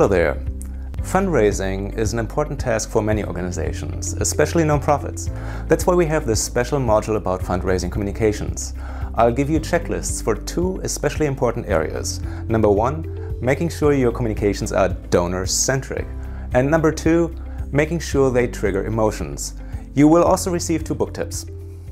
Hello there. Fundraising is an important task for many organizations, especially nonprofits. That's why we have this special module about fundraising communications. I'll give you checklists for two especially important areas. Number one, making sure your communications are donor-centric. And number two, making sure they trigger emotions. You will also receive two book tips.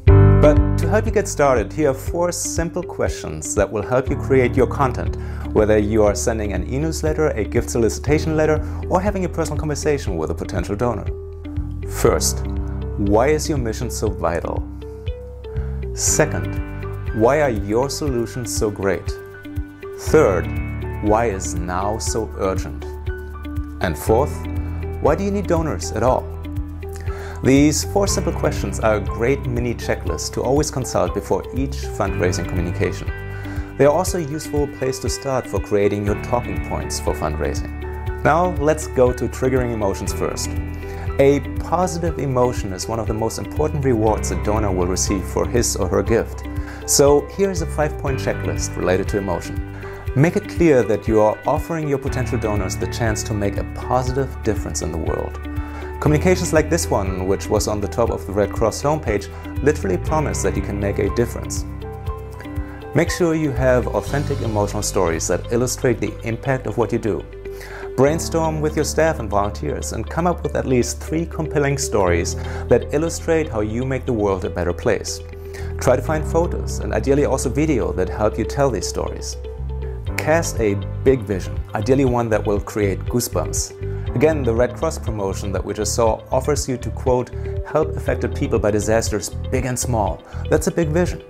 But to help you get started, here are 4 simple questions that will help you create your content, whether you are sending an e-newsletter, a gift solicitation letter, or having a personal conversation with a potential donor. First, why is your mission so vital? Second, why are your solutions so great? Third, why is now so urgent? And fourth, why do you need donors at all? These 4 simple questions are a great mini checklist to always consult before each fundraising communication. They are also a useful place to start for creating your talking points for fundraising. Now let's go to triggering emotions first. A positive emotion is one of the most important rewards a donor will receive for his or her gift. So here's a 5-point checklist related to emotion. Make it clear that you are offering your potential donors the chance to make a positive difference in the world. Communications like this one, which was on the top of the Red Cross homepage, literally promise that you can make a difference. Make sure you have authentic emotional stories that illustrate the impact of what you do. Brainstorm with your staff and volunteers and come up with at least 3 compelling stories that illustrate how you make the world a better place. Try to find photos and ideally also video that help you tell these stories. Cast a big vision, ideally one that will create goosebumps. Again, the Red Cross promotion that we just saw offers you to, quote, help affected people by disasters big and small. That's a big vision.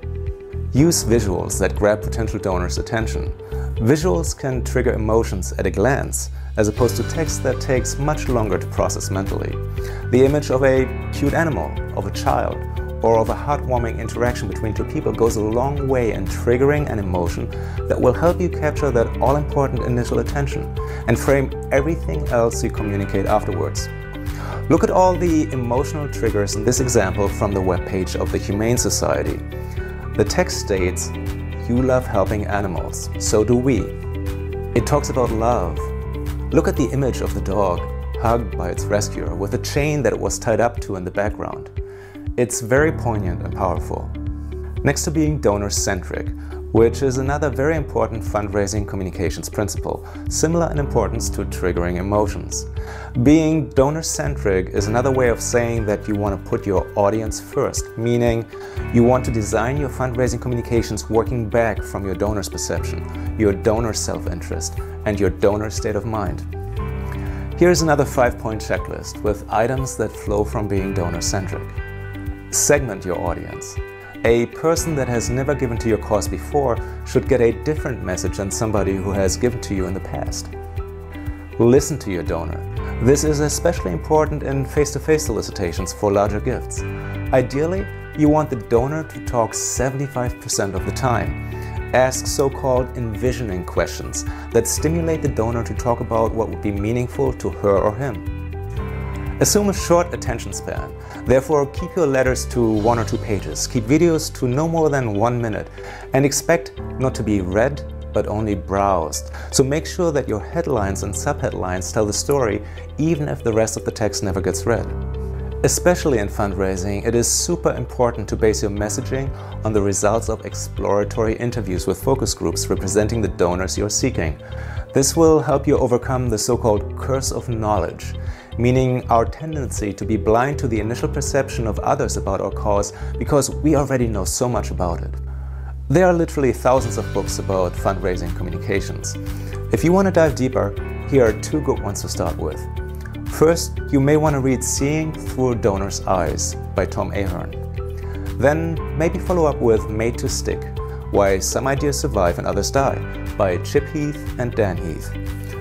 Use visuals that grab potential donors' attention. Visuals can trigger emotions at a glance, as opposed to text that takes much longer to process mentally. The image of a cute animal, of a child, or of a heartwarming interaction between 2 people goes a long way in triggering an emotion that will help you capture that all-important initial attention and frame everything else you communicate afterwards. Look at all the emotional triggers in this example from the webpage of the Humane Society. The text states, "You love helping animals, so do we." It talks about love. Look at the image of the dog, hugged by its rescuer with a chain that it was tied up to in the background. It's very poignant and powerful. Next to being donor-centric, which is another very important fundraising communications principle, similar in importance to triggering emotions. Being donor-centric is another way of saying that you want to put your audience first, meaning you want to design your fundraising communications working back from your donor's perception, your donor self-interest, and your donor state of mind. Here's another 5-point checklist with items that flow from being donor-centric. Segment your audience. A person that has never given to your cause before should get a different message than somebody who has given to you in the past. Listen to your donor. This is especially important in face-to-face solicitations for larger gifts. Ideally, you want the donor to talk 75% of the time. Ask so-called envisioning questions that stimulate the donor to talk about what would be meaningful to her or him. Assume a short attention span. Therefore, keep your letters to 1 or 2 pages. Keep videos to no more than 1 minute and expect not to be read, but only browsed. So make sure that your headlines and subheadlines tell the story, even if the rest of the text never gets read. Especially in fundraising, it is super important to base your messaging on the results of exploratory interviews with focus groups representing the donors you're seeking. This will help you overcome the so-called curse of knowledge, meaning our tendency to be blind to the initial perception of others about our cause because we already know so much about it. There are literally thousands of books about fundraising communications. If you want to dive deeper, here are 2 good ones to start with. First, you may want to read Seeing Through a Donor's Eyes by Tom Ahern. Then maybe follow up with Made to Stick, Why Some Ideas Survive and Others Die by Chip Heath and Dan Heath.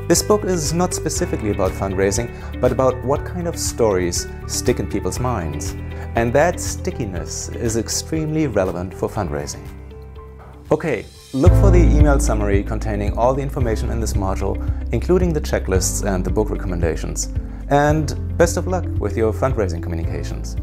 This book is not specifically about fundraising, but about what kind of stories stick in people's minds. And that stickiness is extremely relevant for fundraising. Okay, look for the email summary containing all the information in this module, including the checklists and the book recommendations. And best of luck with your fundraising communications.